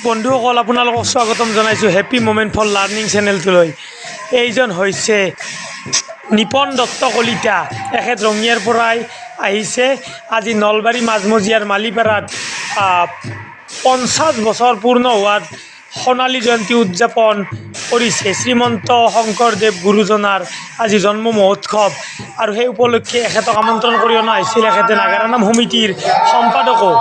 বন্ধুসকল আপোনালোকক স্বাগতম জনাইছোঁ হেপী মোমেণ্ট ফৰ লাৰ্ণিং চেনেলটোলৈ। এইজন হৈছে নিপন দত্ত কলিতা। এখেত ৰঙিয়াৰ পৰাই আহিছে। আজি নলবাৰী মাজমজিয়াৰ মালিপাৰাত 50 বছৰ পূৰ্ণ হোৱাত সোণালী জয়ন্তী উদযাপন কৰিছে। শ্ৰীমন্ত শংকৰদেৱ গুৰুজনাৰ আজি জন্ম মহোৎসৱ আৰু সেই উপলক্ষে এখেতক আমন্ত্ৰণ কৰি অনা হৈছিল। এখেতে নাগাৰা নাম সমিতিৰ সম্পাদকো।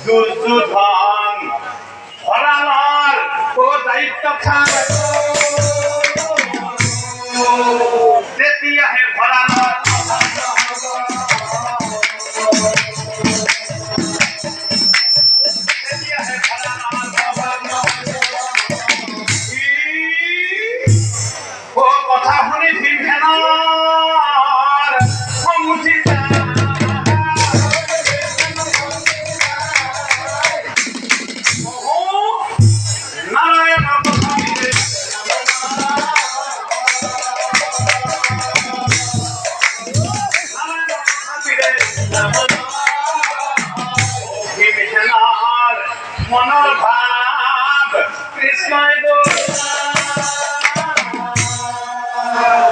দুর্যোধন ভরালার ও দায়িত্ব খায় দেতিয়া হে ভরালার দেতিয়া হে ভরালার ও কথা শুনি ভীমসেনার সমুচি মনৰ ভাৱ কৃষ্ণই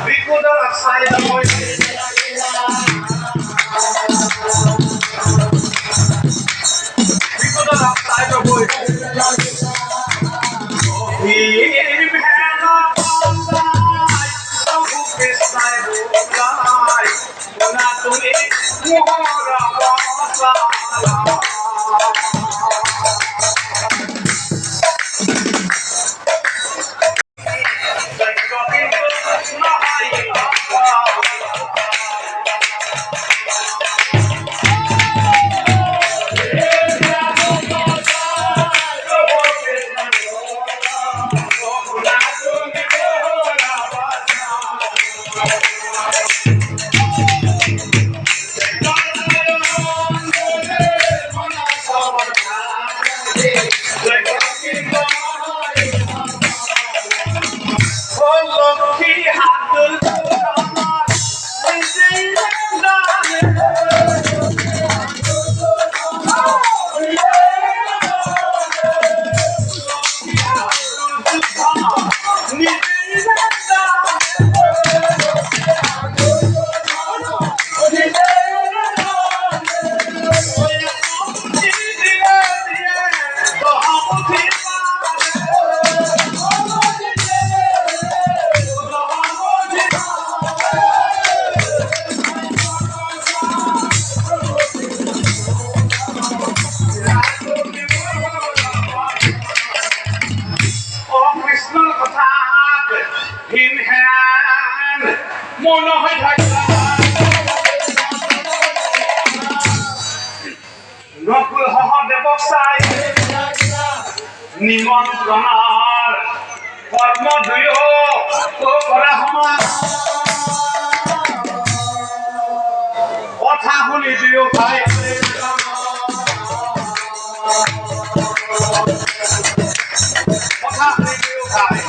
বিকুদৰ চাই বিকুদৰ চাই কৃষ্ণই তুমি মন হয় থাকলা নকুল সহদেৱ চাই নিমন্ত্ৰণৰ কৰ্ম দুয়ো কৰা সমান কথা শুনি দুয়ো ভাই কথা শুনি দুয়ো ভাই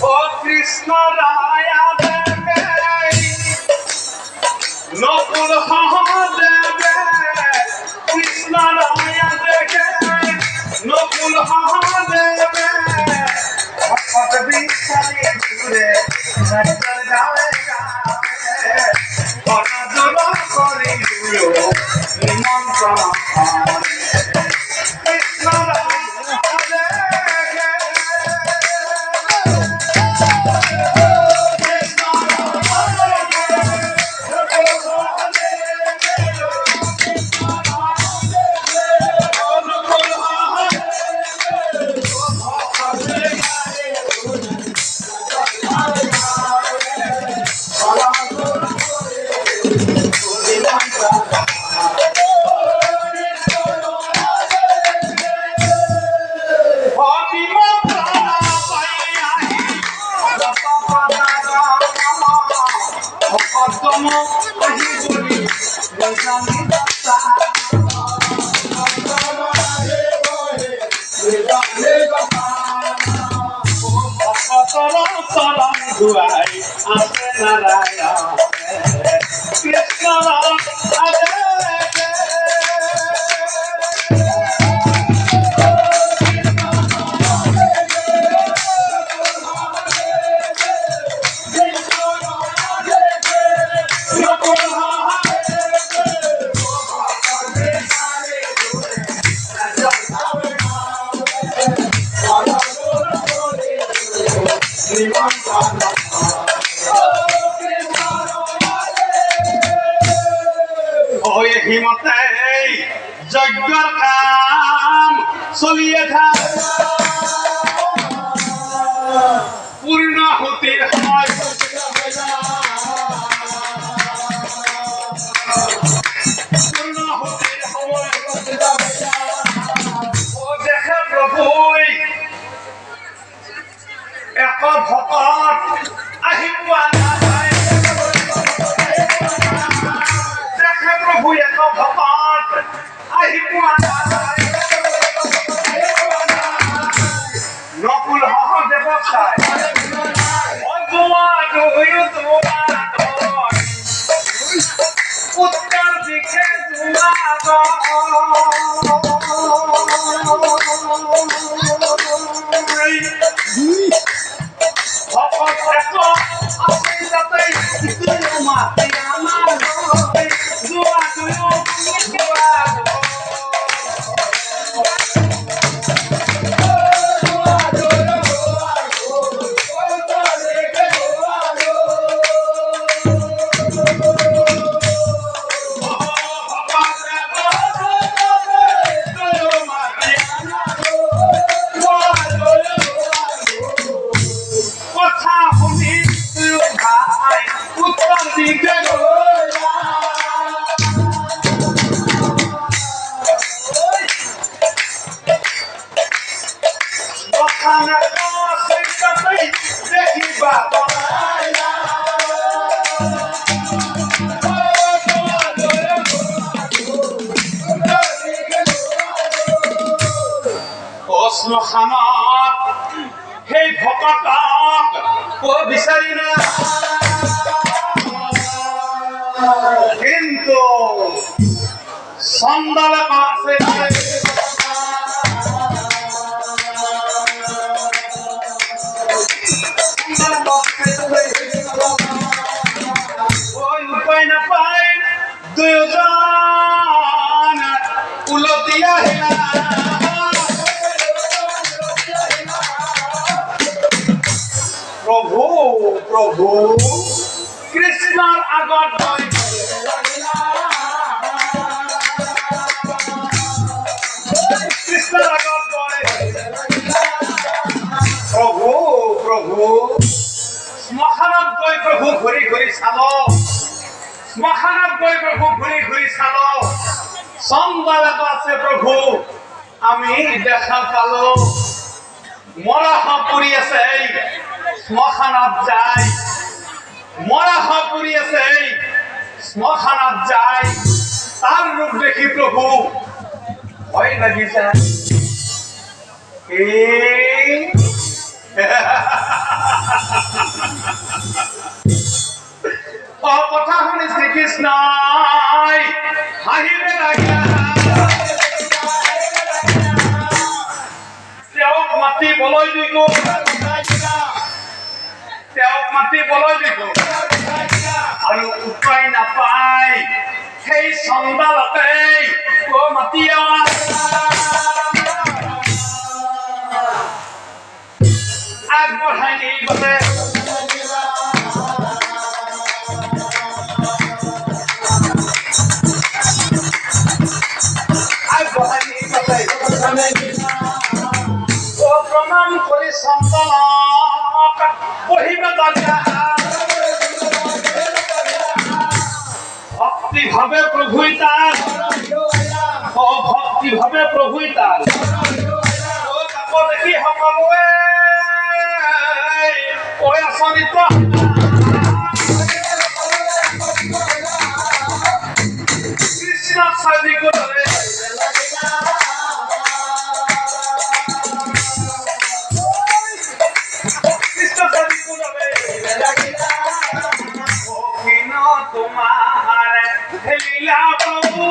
ও কৃষ্ণ ৰায়া দেৱে নকুল সহদেৱে কৃষ্ণ ৰায়া দেৱে নকুল সহদেৱে ভকত বিচাৰি ঘূৰে নাচৰ গাৱে গাৱে অনাদৰ কৰি দুয়ো নিমন্ত্ৰণ কৃষ্ণ ৰায়া দেৱে হিমতে যজ্ঞৰ কাম চলিয়ে থাকে পূৰ্ণাহুতিৰ সময় পূৰ্ণাহুতিৰ সময় ও দেখে প্ৰভুই এক ভকত আহি পোৱা নাই দেখে প্ৰভু এক ভকত আহি পোৱা নাই নকুল সহদেৱ চাই উত্তৰ দিশে শ্মশানত সেই ভকতক বিচাৰি না কিন্তু চন্দল আছে উপায় নাপায় দুয়োজন উলটি আহিলা প্ৰভু প্ৰভু কৃষ্ণৰ আগত কৃষ্ণৰ আগত প্ৰভু প্ৰভু শ্মশানত গৈ প্ৰভু ঘূৰি ঘূৰি চালো শ্মশানত গৈ প্ৰভু ঘূৰি ঘূৰি চালো চন্দাল এটা আছে প্ৰভু আমি দেখা পালো মৰা সাপ পৰি আছে এই শ্মশানত যায় মৰা সাপ পৰি আছে এই শ্মশানত যায় তাৰ ৰূপ দেখি প্ৰভু ভয় লাগি যায় কথা শুনি শ্ৰীকৃষ্ণই হাঁহিবে লাগিল তেওঁক মাতিবলৈ দিলো আৰু উপায় নাপায় সেই চন্দালতে মাতি আগবঢ়াই নি গলে প্রণাম করে সন্তানক বহিবে ভক্তি ভাবে প্রভুই তার ভক্তি ভাবে প্রভুই তার দেখি সকলোৱে কৈ আচৰিত কৃষ্ণক চাবি কৰে তোমার লীলা প্রভু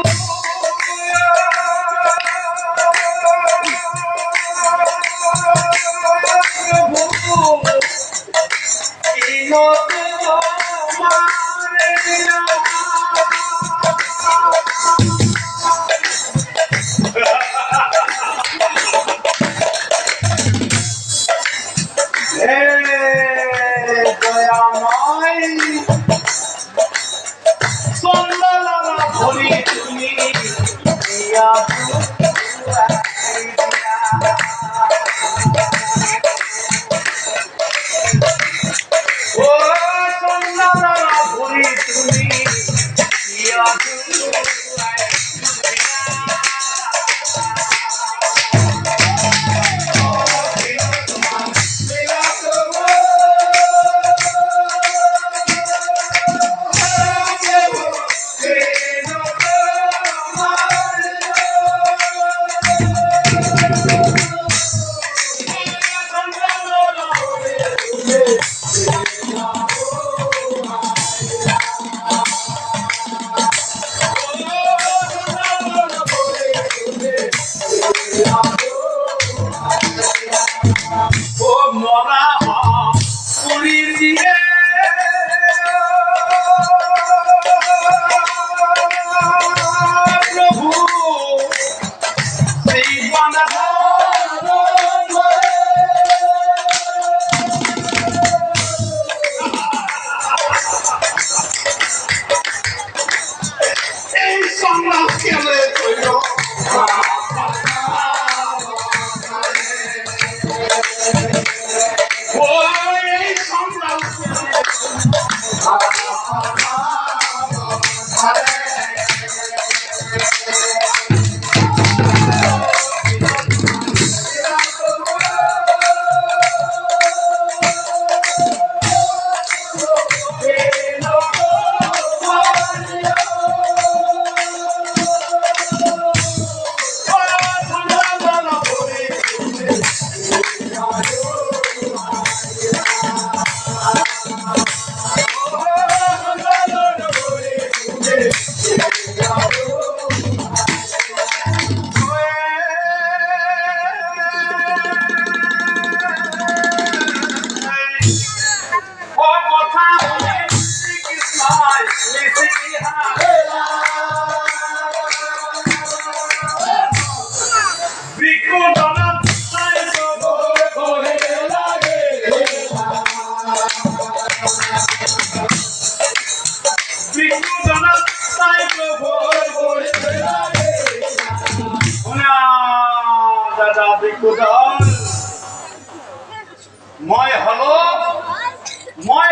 মই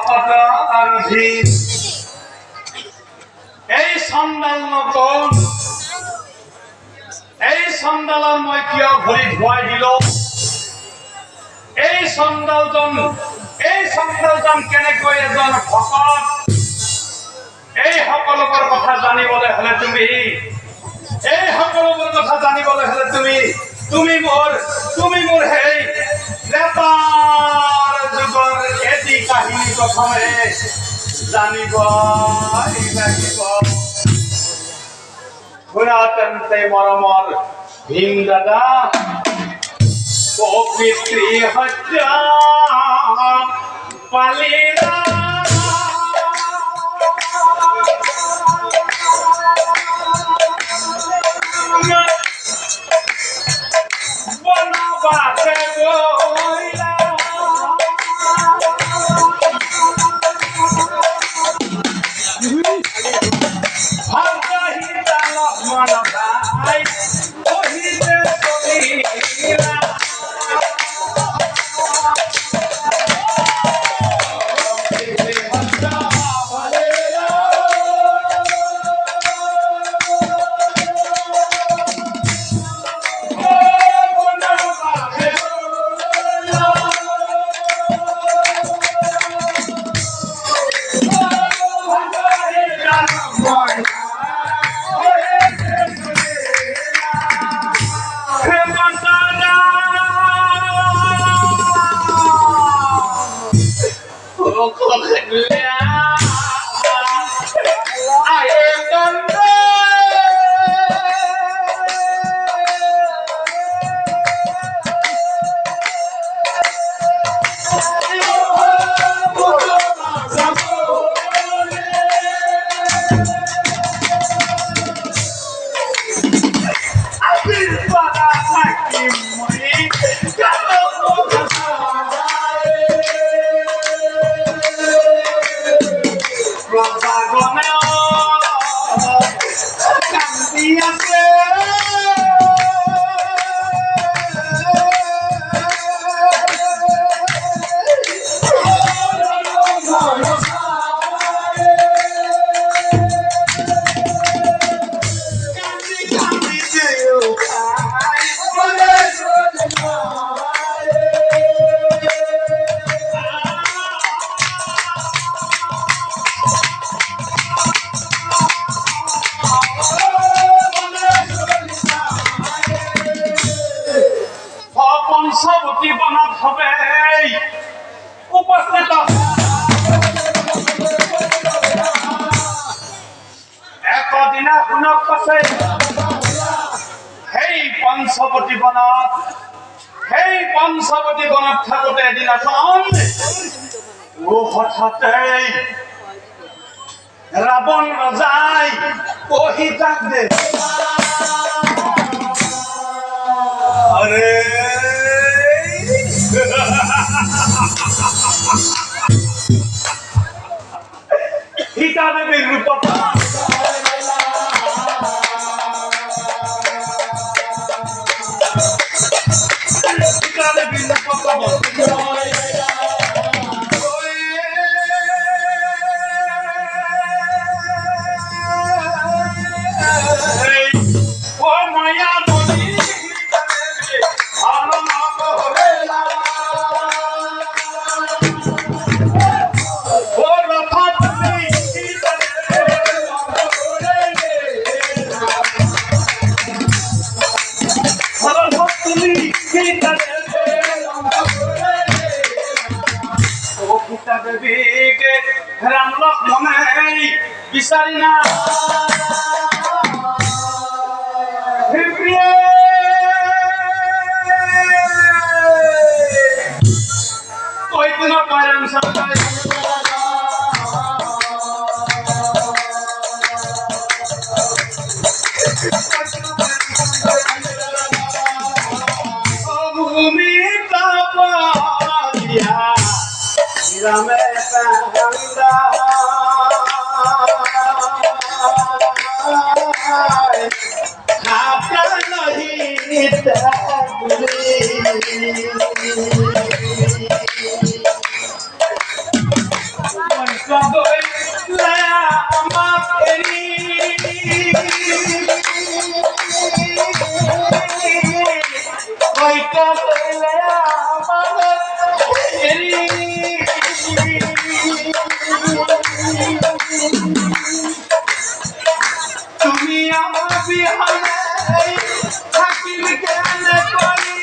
ভকত আৰু ধীৰ এই চন্দাল নতুন এই চন্দালৰ মই কিয় ভৰি ধুৱাই দিলো এই চন্দালজন কেনেকৈ এজন ভকত এই সকলোবোৰ কথা জানিবলৈ হলে তুমি তুমি মোৰ সেই লেপাৰ যুগৰ এটি কাহিনী প্ৰথমে জানিবই লাগিব শুনা তেন্তে মৰমৰ ভীম দাদা পিতৃ হত্যা পালিৰা বনবাসে গৈলা ভগহিতা লক্ষ্মণ ভাই কহিতে চলিলা পঞ্চবতী বনত হবে উপস্থিত একদিনা শুনক কৈছে সেই পঞ্চবতী বনত থাকোতে এদিনাখন হঠাতে ৰাৱণ ৰজাই কহিতাক দে আরে সীতা দেবীর রূপ সীতা দেবীর রূপ দেবীকে রাম লক্ষ্মণ বিচারি না কই কোন কারণ সবাই ভূমি তাপিয়া রামে কান্দা খাতা নহি তাগুলি হলে থাকিব কেনে করি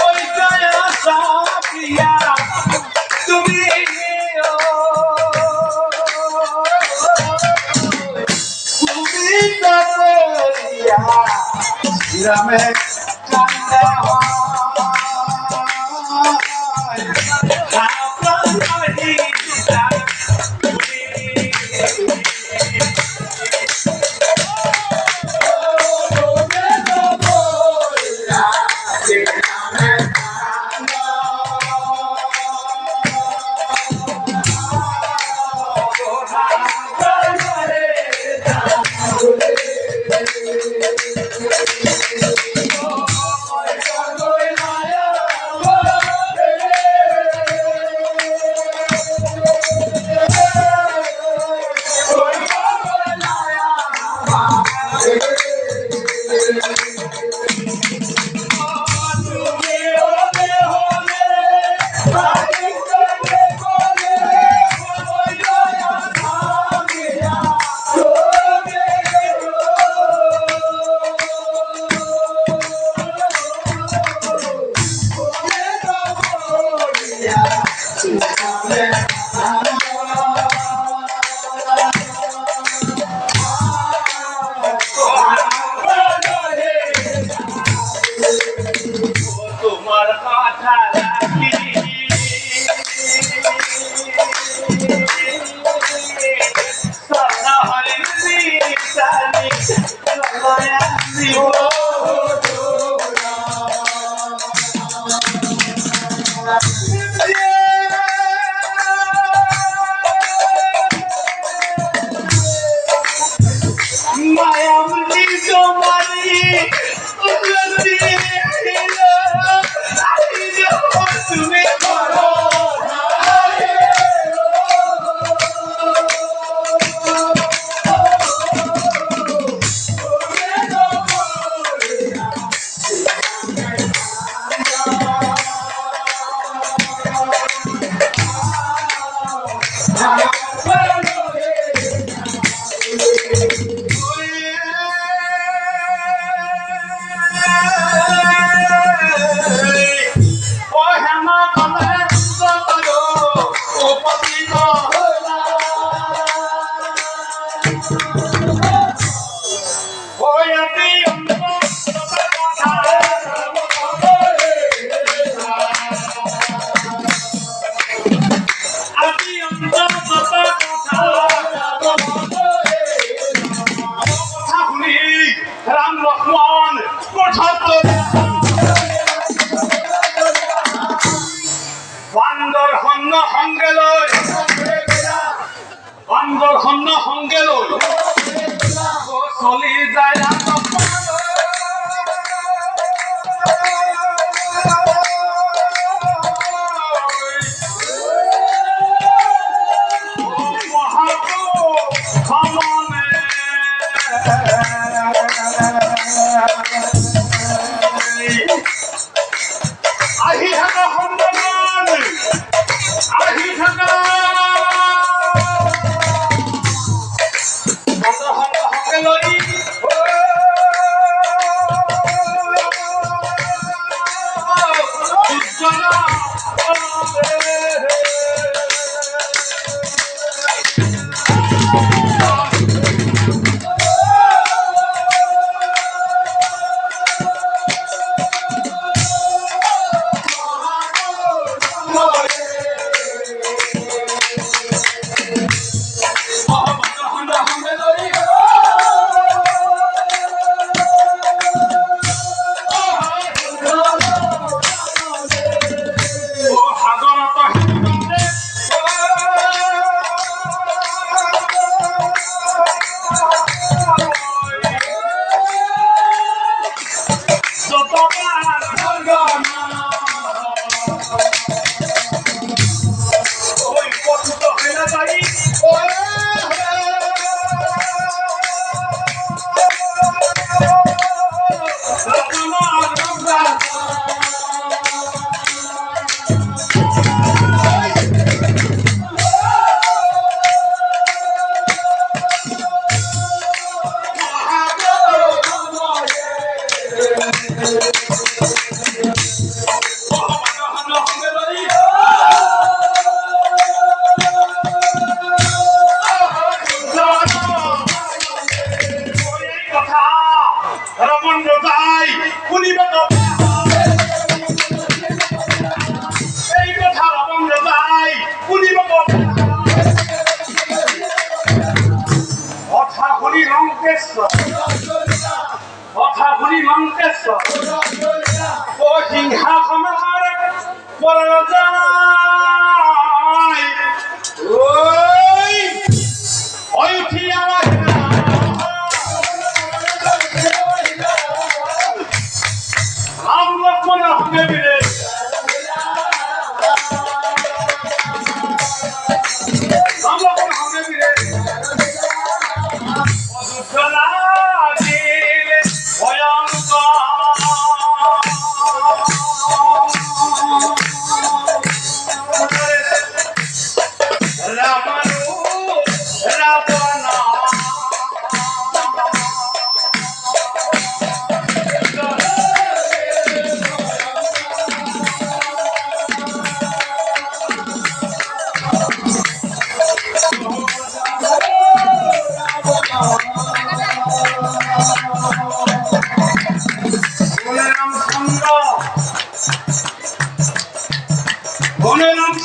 ওই জয়া সাপিয়া তুমি তুমি তো করিয়া গ্রামে কান্দা তোমার কথা রাখি সদা হরি সানি সদা জীব মায়ামতি তোমারি উন্নতি তুমি করো রাম লক্ষ্মণ বান্দর হন্য সঙ্গে লৈ বান্দর হন্য সঙ্গে লৈ চলি যায় আহি থাকা সন্তান আহি থাকা সঙ্গে লৈ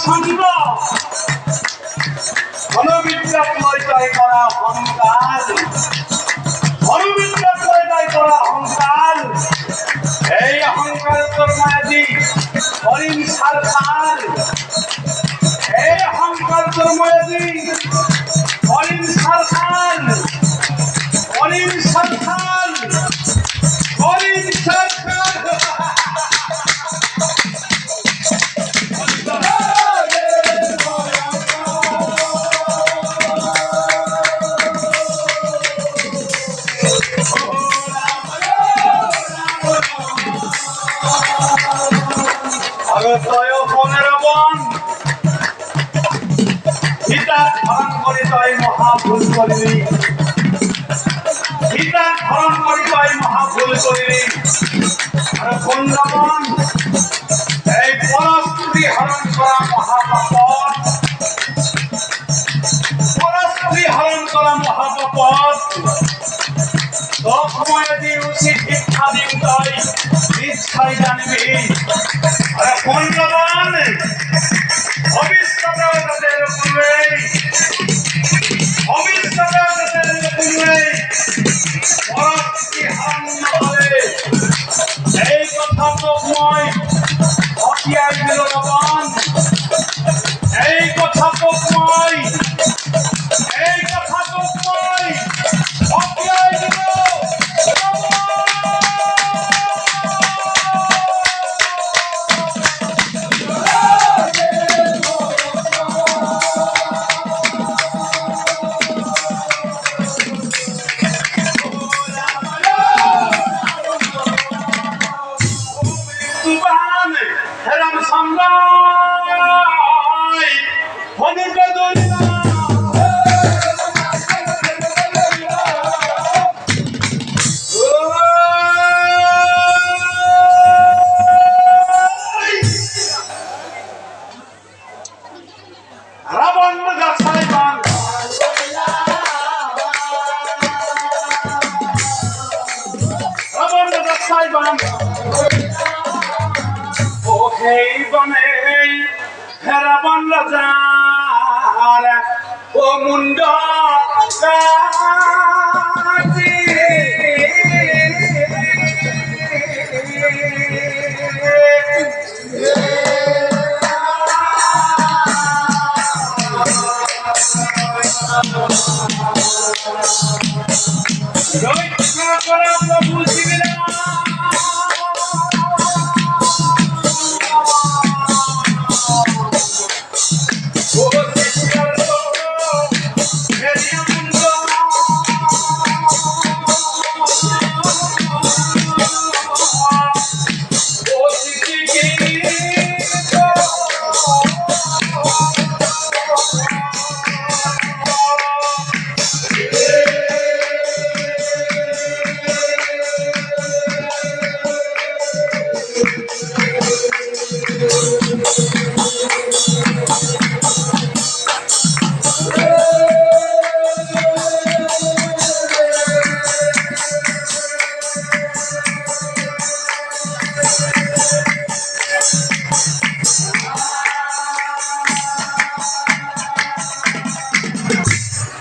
সঙ্গ ধনবিদ্যা পরিচয় করা অহংকার, ধনবিদ্যা পরিচয় করা অহংকার। এই অহংকার তোর মায়াজি হরিণ সারখার, এই অহংকার তোর মায়াজি হরিণ সারখার, হরিণ সারখার, হরিণ সারখার। ভারতয় 15 বন গীতা ধারণ করে তয় মহাভুল করিলি, গীতা ধারণ করে তয় মহাভুল করিলি। আর 15 বন এই পরস্ত্রী হরণ করা মহাপাপ, পরস্ত্রী হরণ করা মহাপাপ। সময় দিয়ে উচিত শিক্ষা দিন তয় নিশ্চয় জানবি। আরে 15 বন ভবিষ্যতে তাদের পূর্বে, ভবিষ্যতে তাদের পূর্বে পরস্ত্রী হরণ করে। এই কথা তো মই হটিয়াই দিল লবণ, এই কথা তো মই, এই কথা তো মই হটিয়াই দিল হেরাম সামলাই হনুকে দরিয়া রাবণ গাছাই বান, রাবণ গাছাই বান। ও হেই বনে রাবণ রাজার ও মুন্ড কাটি, রক্ষা করা প্রভু শিবিরা।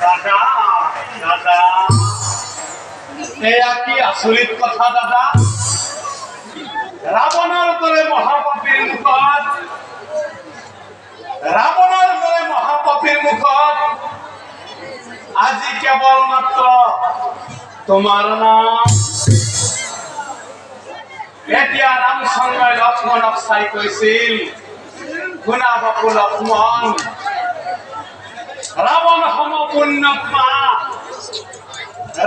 দাদা দাদা এয়া কি আচৰিত কথা দাদা। ৰাৱণৰ দৰে মহাপাপীৰ মুখত, ৰাৱণৰ দৰে মহাপাপীৰ মুখত আজি কেৱল মাত্ৰ তোমাৰ নাম। এতিয়া ৰামচন্দ্ৰই লক্ষ্মণক চাই কৈছিল, শুনা বাপু লক্ষ্মণ, ৰাৱণ সম পুণ্যাত্মা,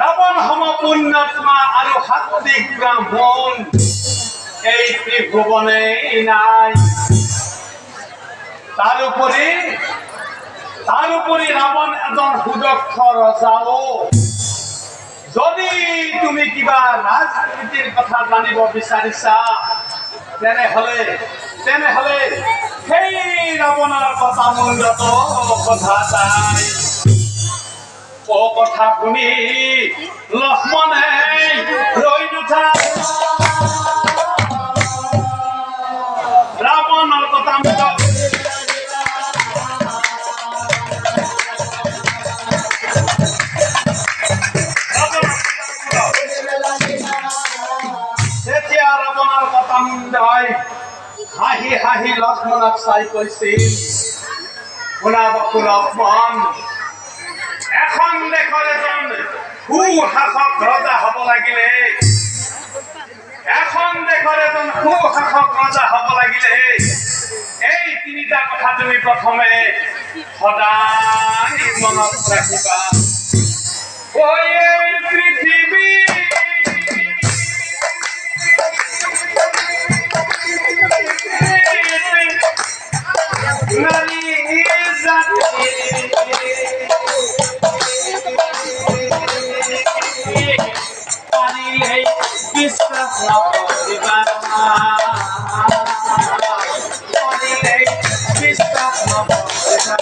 ৰাৱণ সম পুণ্যাত্মা আৰু সাত্বিক ব্ৰাহ্মণ এই ত্ৰিভুৱনেই নাই। তাৰোপৰি ৰাৱণ এজন সুদক্ষ ৰজাও। যদি তুমি কিবা ৰাজনীতিৰ কথা জানিব বিচাৰিছা তেনেহলে সেই ৰাৱণৰ কথা মুণ্ডত কথা নাই। ও কথা শুনি লক্ষ্মণে ৰৈ নুঠা, ৰাৱণৰ কথা মুণ্ডত আহি লক্ষ্মণক চাই কৈছিল, শুনাব লক্ষ্মণ, এখন দেশৰ এজন সুশাসক ৰজা হ'ব লাগিলে, এখন দেশৰ এজন সুশাসক ৰজা হ'ব লাগিলে এই তিনিটা কথা তুমি প্ৰথমে সদায় মনত ৰাখিবা। ঐ এই পৃথিৱী নারী জাতি পারিলে বিশ্বাস নকরিবা, পারিলে বিশ্বাস নকরিবা।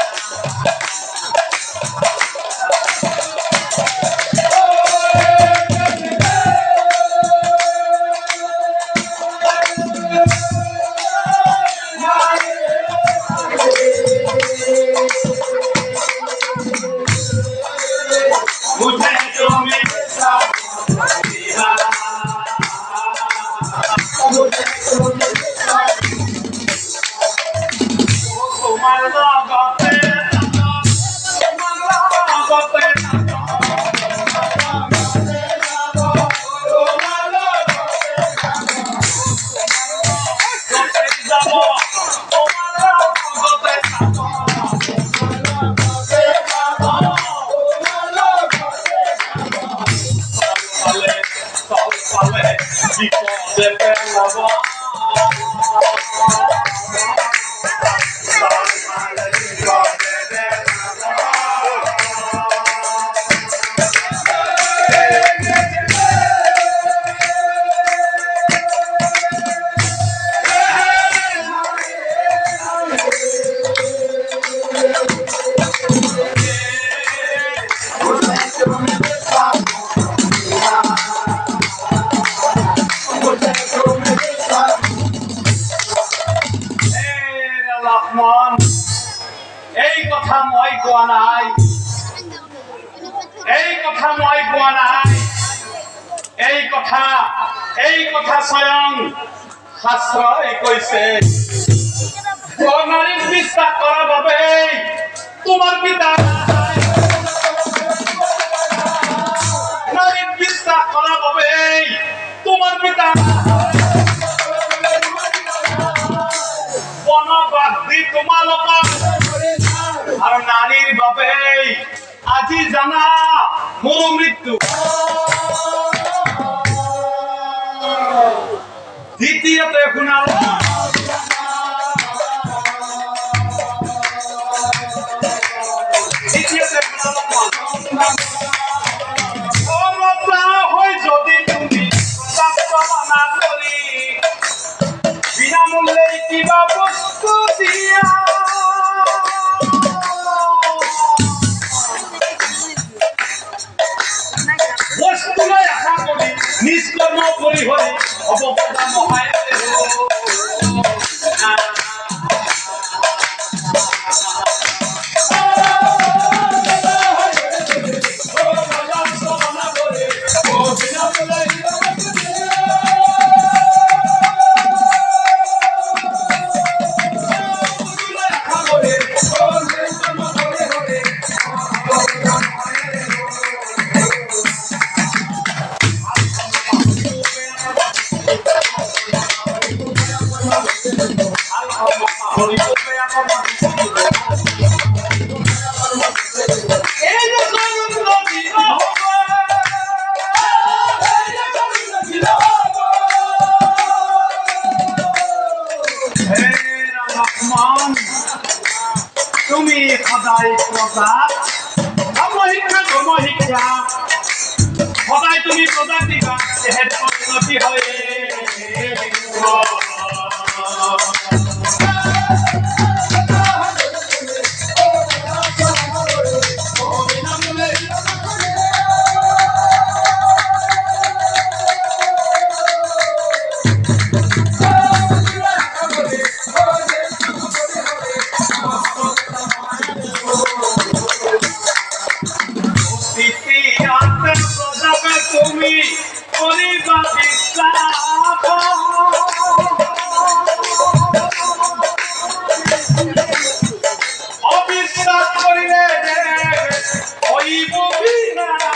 এই কথা মই কোৱা নাই, এই কথা মই কোৱা নাই, এই কথা স্বয়ং শাস্ত্ৰই কৈছে। নারীক বিশ্বাস কৰাৰ বাবে তোমাৰ পিতা, নারীক বিশ্বাস কৰাৰ বাবে তোমাৰ পিতা বনবাস দি তোমালোকক আৰু নারীৰ বাবে আজি জানা মোৰ মৃত্যু। দ্বিতীয়তে শুনাল যদি তুমি মানা কৰি বিনামূল্যে কিবা বস্তু দিয়া বস্তুলৈ আশা কৰি নিষ্কৰ্ম কৰি হৈ অৱদান সহায় তুমি সদায় প্ৰজা শিক্ষা ধৰ্ম শিক্ষা সদায় তুমি প্ৰজা দিবা, উন্নতি হয়। তুমি করিবা বিশ্বাস হইব বিনাশ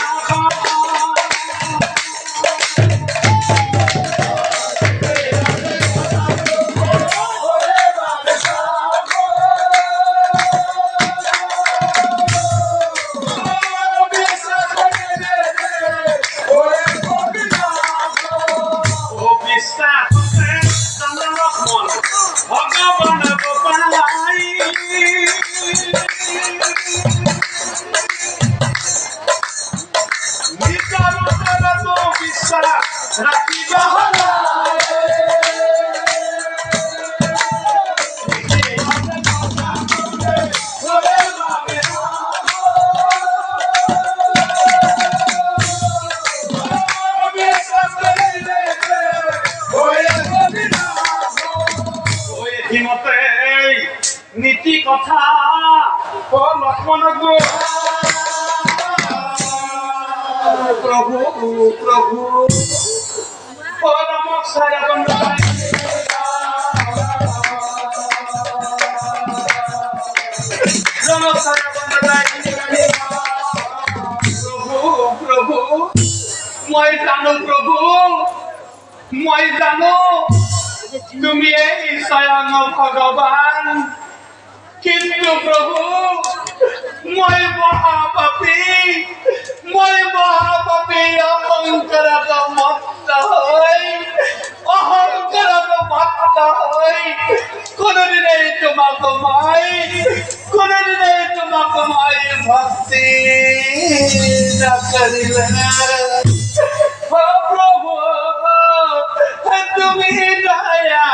নীতি কথা ও লক্ষ্মণ গো প্রভু প্রভু পরম সারাবন প্রভু প্রভু মই জানো প্রভু মই জানো তুমি এই স্বয়ং ভগবান কিন্তু প্রভু মই মহাপাপী অহংকারত মত্ত হই কোনদিনে তোমাকে মাই ভক্তি না করিলে ও প্রভু তুমি দয়া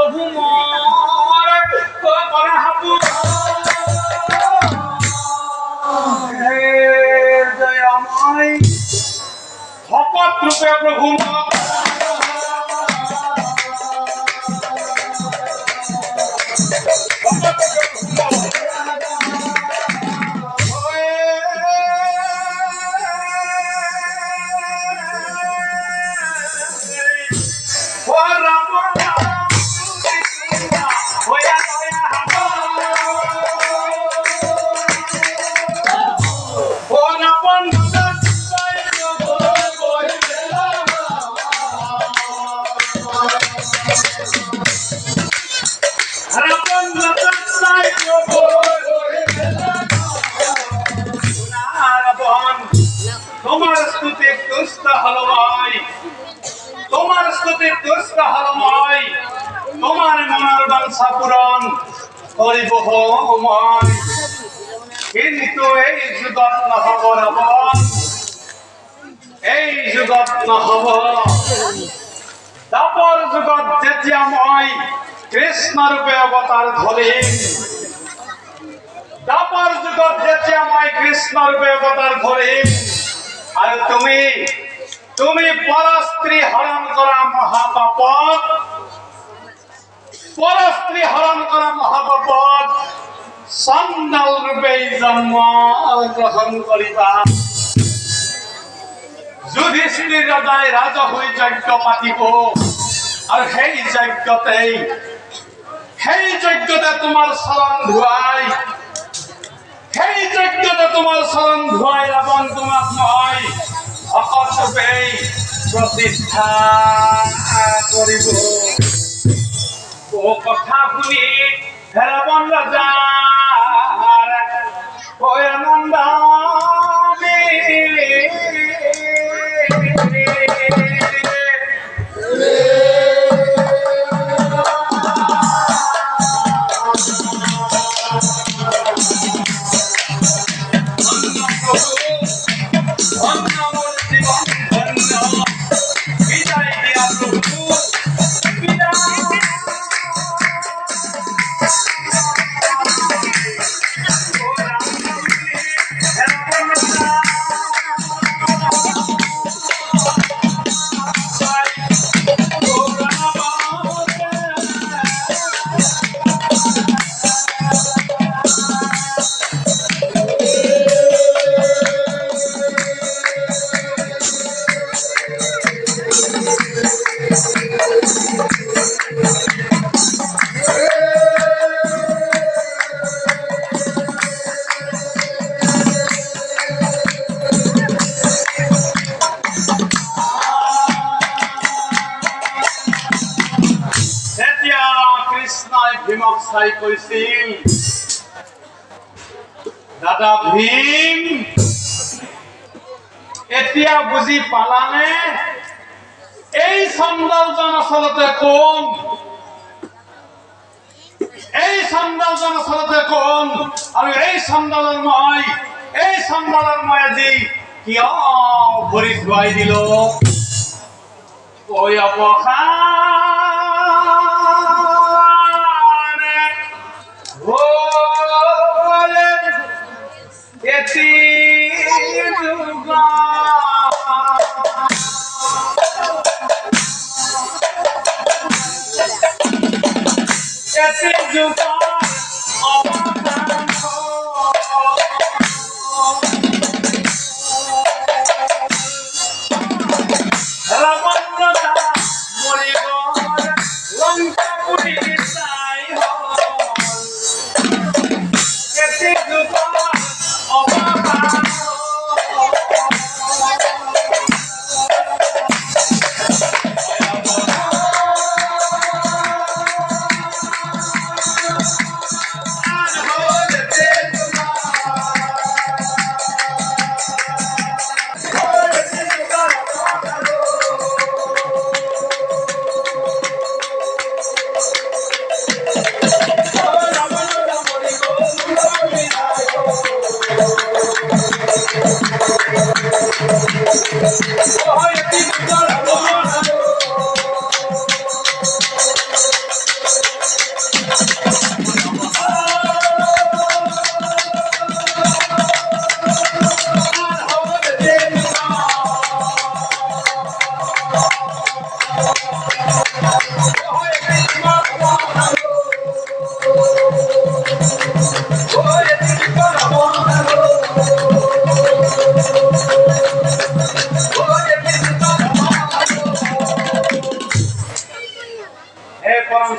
প্রভু মোর দয়াময় ভকত রূপে প্রভু তুষ্ট হলো মই, তোমার স্তুতিত তুষ্ট হলো মই, তোমার মনের বাঞ্ছা পূরণ করিব মই। কিন্তু এই যুগত নহব রাবণ, এই যুগত নহব। দাপর যুগত যেতিয়া মই কৃষ্ণ রূপে অবতার ধরিম, দাপর যুগত যেতিয়া মই কৃষ্ণ রূপে অবতার ধরিম, আর তুমি পরস্ত্রী হরণ করা মহাপাপত, পরস্ত্রী হরণ করা মহাপাপত সন্ন্যাল রূপে জন্ম গ্রহণ করিবা। যুধিষ্ঠির রাজায় রাজা হয়ে যজ্ঞ পাতিব, আর সেই যজ্ঞতে তোমার শরণ ধুয়াই, সেই যজ্ঞতে তোমার শরণ ধুয়াই রাবণ তোমাক মই ভকত রূপে প্রতিষ্ঠা করিব। ও কথা শুনি রাবণ রাজাৰ হৈ আনন্দ ভীমক চাই কৈছিল, দাদা ভীম এতিয়া বুজি পালানে এই চণ্ডালজন আচলতে কোন? এই চণ্ডালজন আচলতে কোন? আৰু এই চণ্ডালৰ মই আজি কিয় ভৰি ধুৱাই দিল? ঐ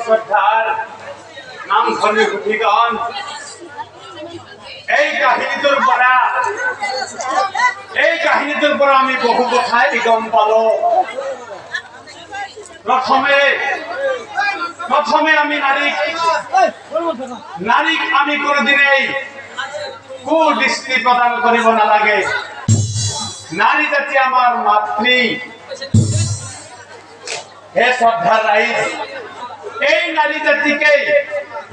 শ্রদ্ধার নাম ধর্মী গোপীগণ, এই কাহিনীটোৰ পৰা আমি বহু কথাই গম পালো। প্রথমে আমি নারীক আমি কোনোদিনেই কুদৃষ্টি প্রদান করিব নালাগে। নারী জাতি আমার মাতৃ। হে শ্রদ্ধাৰ ৰাইজ, এই নারী জাতিকে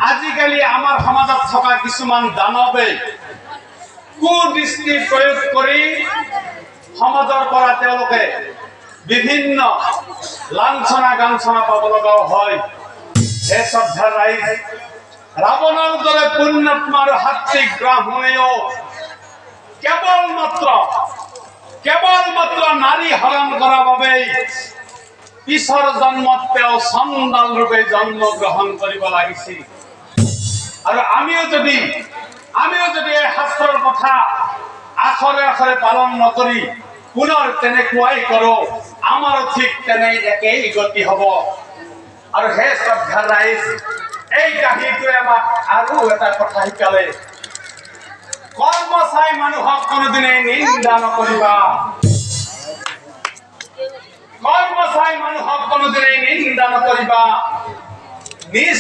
আজিকালি আমার সমাজত থকা কিছুমান দানৱে কুদৃষ্টি প্রয়োগ কৰি সমাজৰ পৰা তেওঁলোকে বিভিন্ন লাঞ্ছনা গাঞ্ছনা পাব লগাও হয়। হে শ্ৰদ্ধাৰ ৰাইজ, ৰাৱণৰ দৰে পুণ্যাত্মা আৰু সাত্বিক ব্ৰাহ্মণেও কেৱলমাত্ৰ নাৰী হৰণ কৰাৰ বাবেই পিছৰ জন্মত তেওঁ চণ্ডাল ৰূপে জন্ম গ্ৰহণ কৰিব লাগিছিল। আৰু আমিও যদি এই শাস্ত্ৰৰ কথা আখৰে আখৰে পালন নকৰি পুনৰ তেনেকুৱাই কৰোঁ, আমাৰো ঠিক তেনে একেই গতি হ'ব। আৰু হে শ্ৰদ্ধাৰ ৰাইজ, এই কাহিনীটোৱে আমাক আৰু এটা কথা শিকালে, কৰ্ম চাই মানুহক কোনোদিনে নিন্দা নকৰিবা। কর্ম চাই মানুহক কোনোদিনে নিন্দা নকৰিবা। নিজ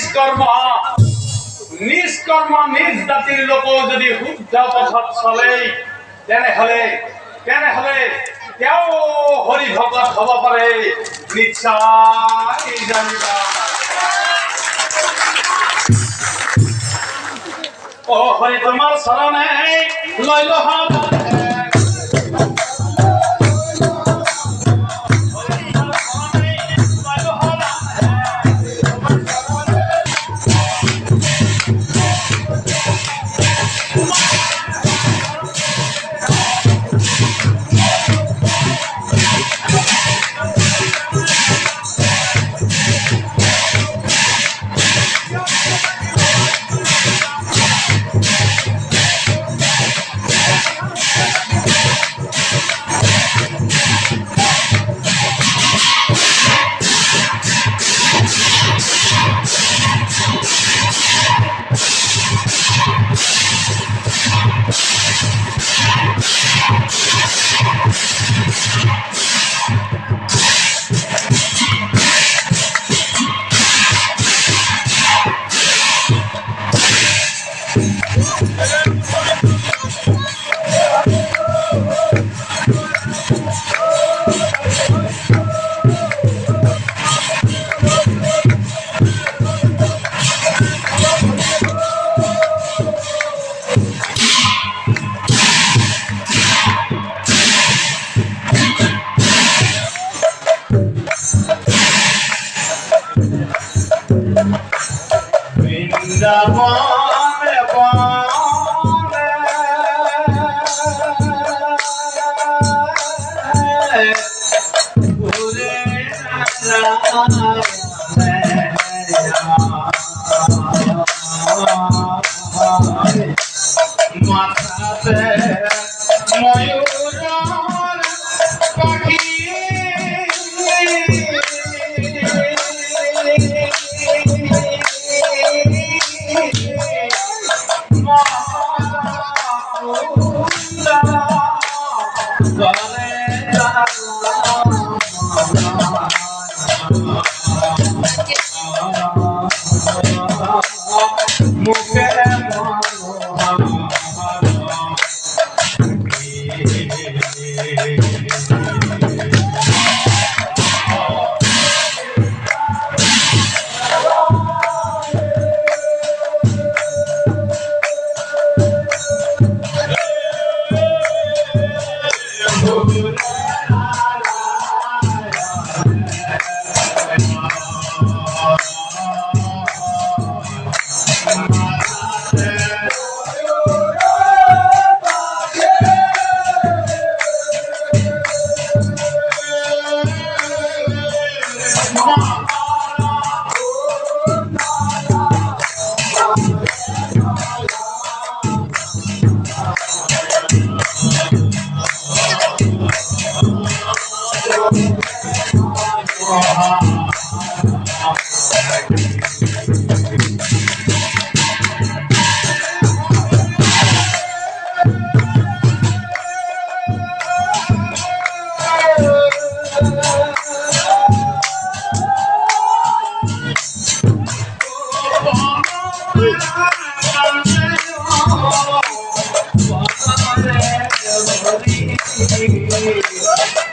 কৰ্ম নিজ জাতিৰ লোকও যদি শুদ্ধ পথত চলে, তেনেহলে তেওঁ হৰি ভকত হব পাৰে, নিশ্চয় জানিবা। ও হৰি তোমাৰ চৰণে লৈ লহা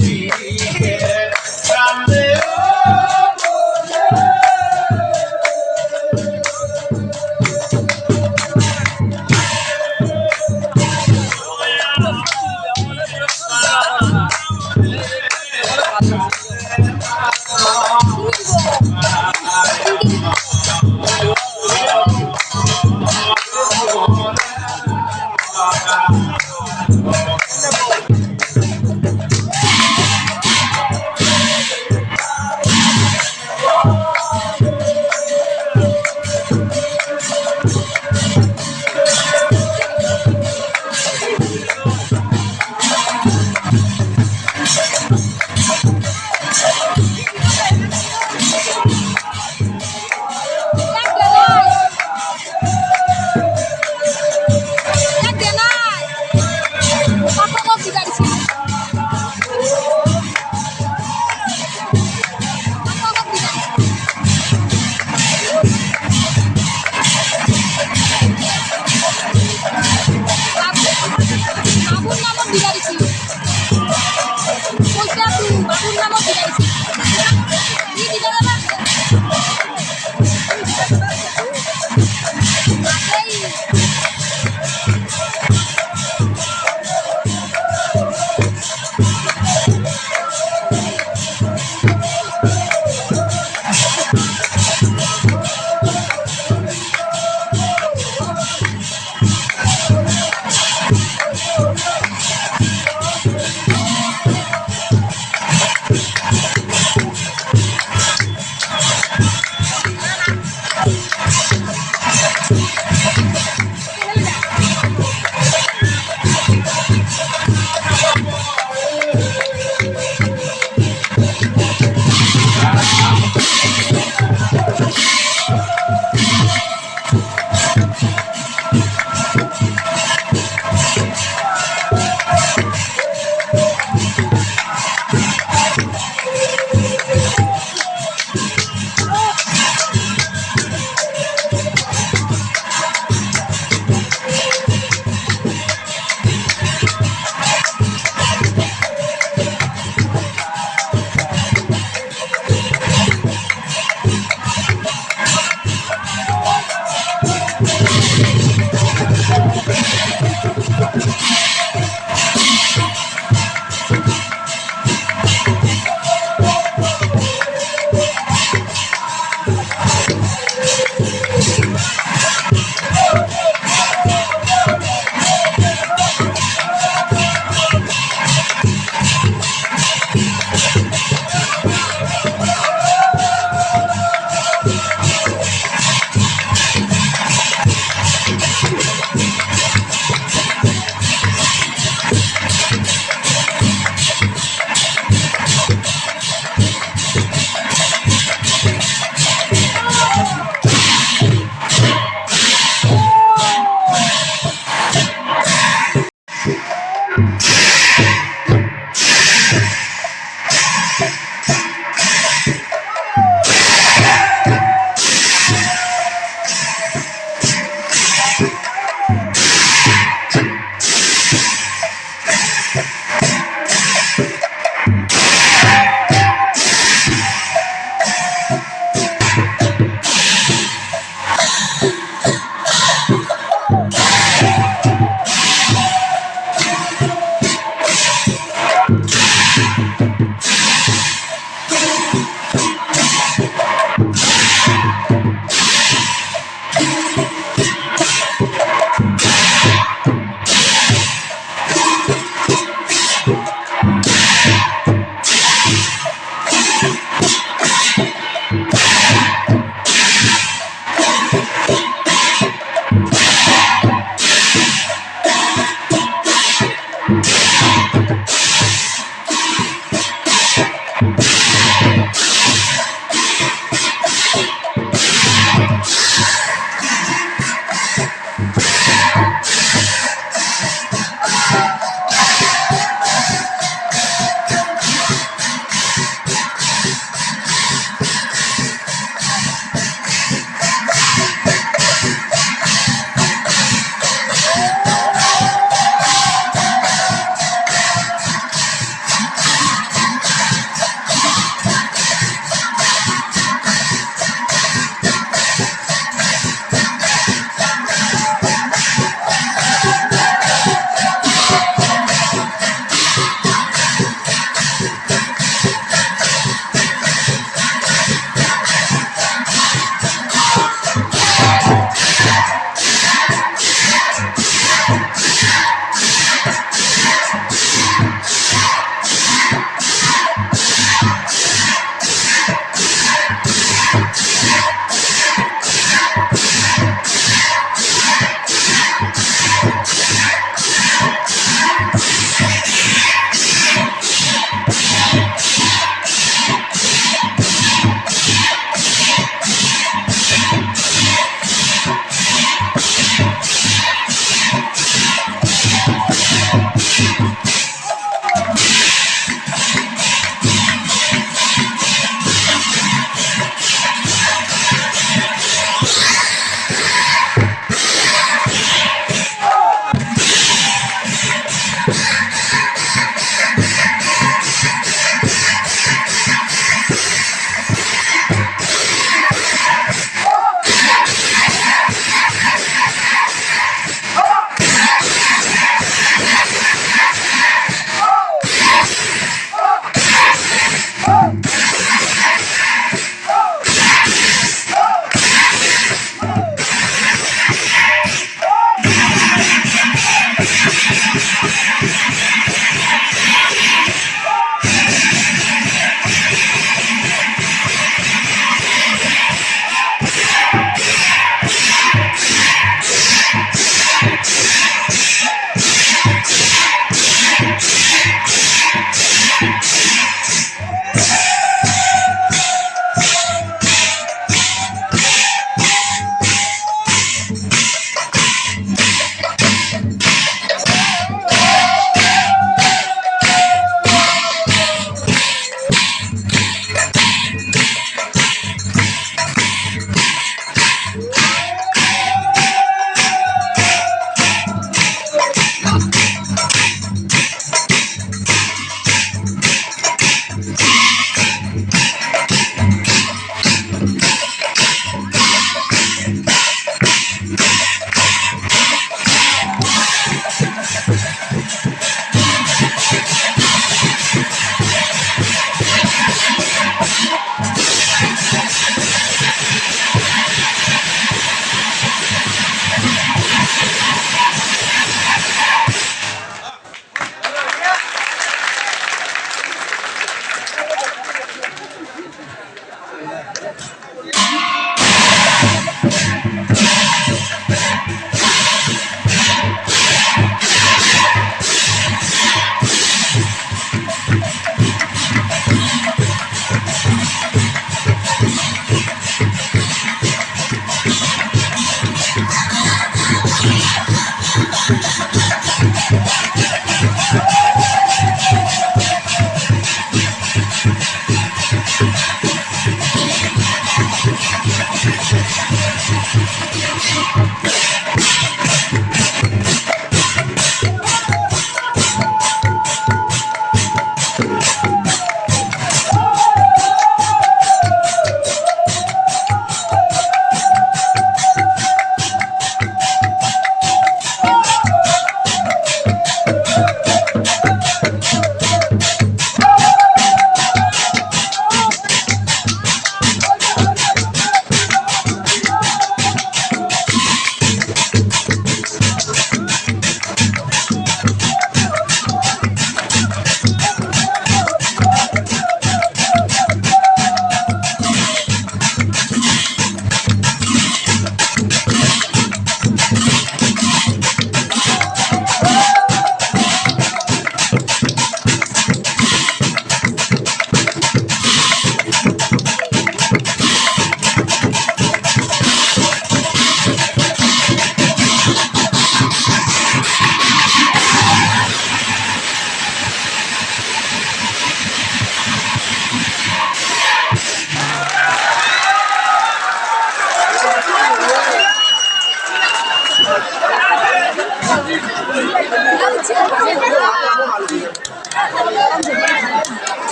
বিরিকে